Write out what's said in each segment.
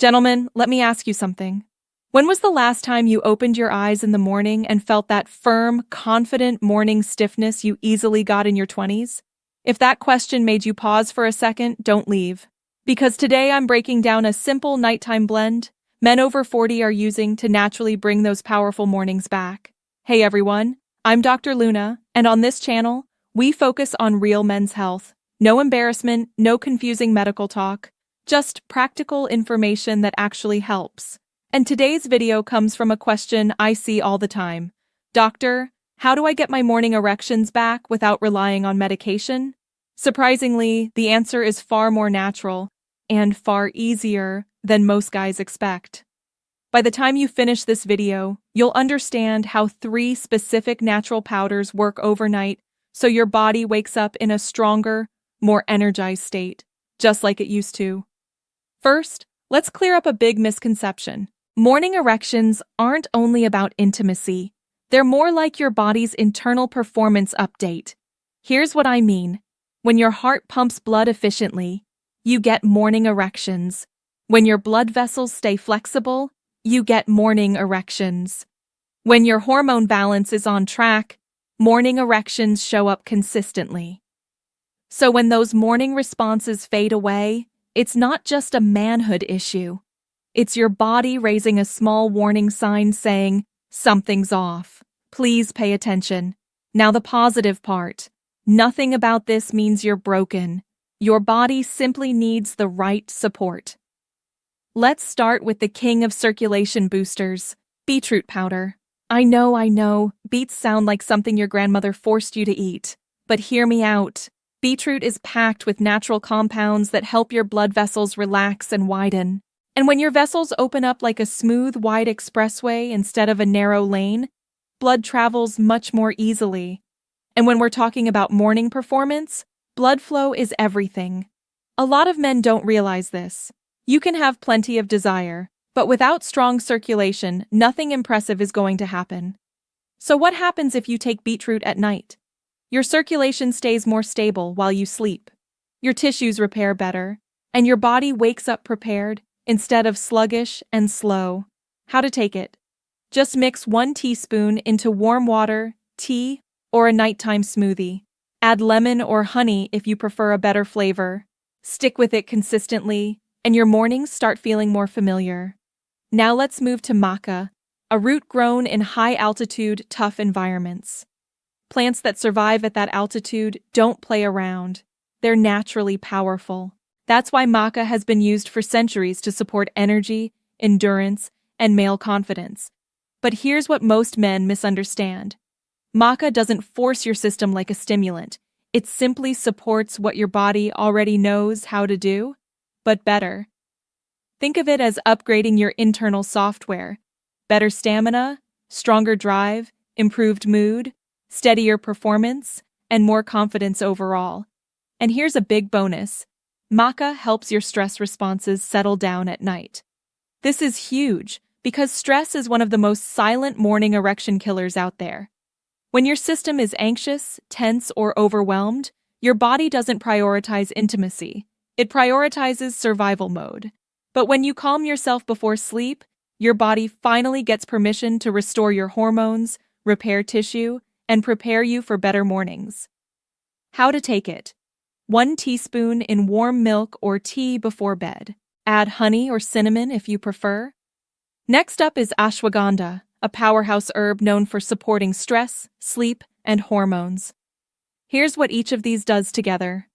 Gentlemen, let me ask you something. When was the last time you opened your eyes in the morning and felt that firm, confident morning stiffness you easily got in your 20s? If that question made you pause for a second, don't leave. Because today I'm breaking down a simple nighttime blend men over 40 are using to naturally bring those powerful mornings back. Hey everyone, I'm Dr. Luna, and on this channel, we focus on real men's health. No embarrassment, no confusing medical talk, just practical information that actually helps. And today's video comes from a question I see all the time. Doctor, how do I get my morning erections back without relying on medication? Surprisingly, the answer is far more natural and far easier than most guys expect. By the time you finish this video, you'll understand how 3 specific natural powders work overnight so your body wakes up in a stronger, more energized state, just like it used to. First, let's clear up a big misconception. Morning erections aren't only about intimacy. They're more like your body's internal performance update. Here's what I mean. When your heart pumps blood efficiently, you get morning erections. When your blood vessels stay flexible, you get morning erections. When your hormone balance is on track, morning erections show up consistently. So when those morning responses fade away, it's not just a manhood issue. It's your body raising a small warning sign saying, something's off. Please pay attention. Now the positive part. Nothing about this means you're broken. Your body simply needs the right support. Let's start with the king of circulation boosters, beetroot powder. I know, beets sound like something your grandmother forced you to eat. But hear me out. Beetroot is packed with natural compounds that help your blood vessels relax and widen. And when your vessels open up like a smooth, wide expressway instead of a narrow lane, blood travels much more easily. And when we're talking about morning performance, blood flow is everything. A lot of men don't realize this. You can have plenty of desire, but without strong circulation, nothing impressive is going to happen. So what happens if you take beetroot at night? Your circulation stays more stable while you sleep. Your tissues repair better, and your body wakes up prepared instead of sluggish and slow. How to take it? Just mix 1 teaspoon into warm water, tea, or a nighttime smoothie. Add lemon or honey if you prefer a better flavor. Stick with it consistently, and your mornings start feeling more familiar. Now let's move to Maca, a root grown in high-altitude, tough environments. Plants that survive at that altitude don't play around. They're naturally powerful. That's why Maca has been used for centuries to support energy, endurance, and male confidence. But here's what most men misunderstand. Maca doesn't force your system like a stimulant. It simply supports what your body already knows how to do, but better. Think of it as upgrading your internal software. Better stamina, stronger drive, improved mood, steadier performance, and more confidence overall. And here's a big bonus. Maca helps your stress responses settle down at night. This is huge because stress is one of the most silent morning erection killers out there. When your system is anxious, tense, or overwhelmed, your body doesn't prioritize intimacy. It prioritizes survival mode. But when you calm yourself before sleep, your body finally gets permission to restore your hormones, repair tissue, and prepare you for better mornings. How to take it? 1 teaspoon in warm milk or tea before bed. Add honey or cinnamon if you prefer. Next up is ashwagandha, a powerhouse herb known for supporting stress, sleep, and hormones. Here's what each of these does together.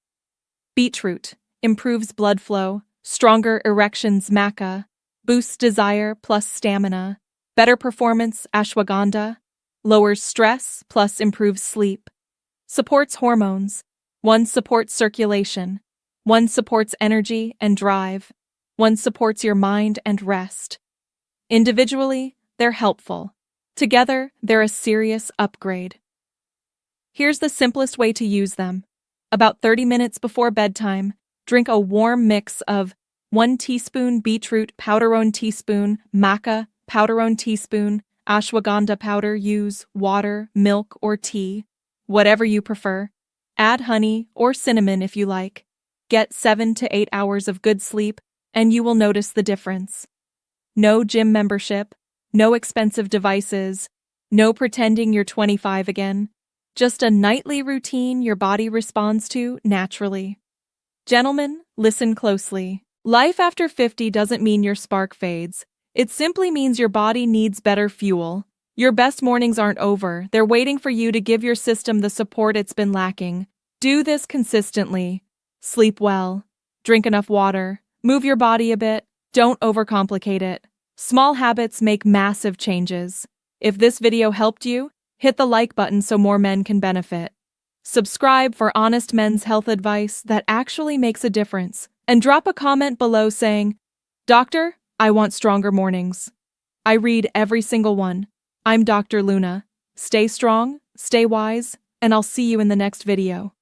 Beetroot improves blood flow, stronger erections maca, boosts desire plus stamina, better performance ashwagandha, lowers stress plus improves sleep, supports hormones, 1 supports circulation, 1 supports energy and drive, 1 supports your mind and rest. Individually, they're helpful. Together, they're a serious upgrade. Here's the simplest way to use them. About 30 minutes before bedtime, drink a warm mix of 1 teaspoon beetroot powder, 1 teaspoon maca powder, 1 teaspoon ashwagandha powder. Use water, milk, or tea, whatever you prefer. Add honey or cinnamon if you like. Get 7 to 8 hours of good sleep and you will notice the difference. No gym membership, no expensive devices, no pretending you're 25 again. Just a nightly routine your body responds to naturally. Gentlemen, listen closely. Life after 50 doesn't mean your spark fades. It simply means your body needs better fuel. Your best mornings aren't over. They're waiting for you to give your system the support it's been lacking. Do this consistently. Sleep well. Drink enough water. Move your body a bit. Don't overcomplicate it. Small habits make massive changes. If this video helped you, hit the like button so more men can benefit. Subscribe for honest men's health advice that actually makes a difference. And drop a comment below saying, "Doctor, I want stronger mornings." I read every single one. I'm Dr. Luna. Stay strong, stay wise, and I'll see you in the next video.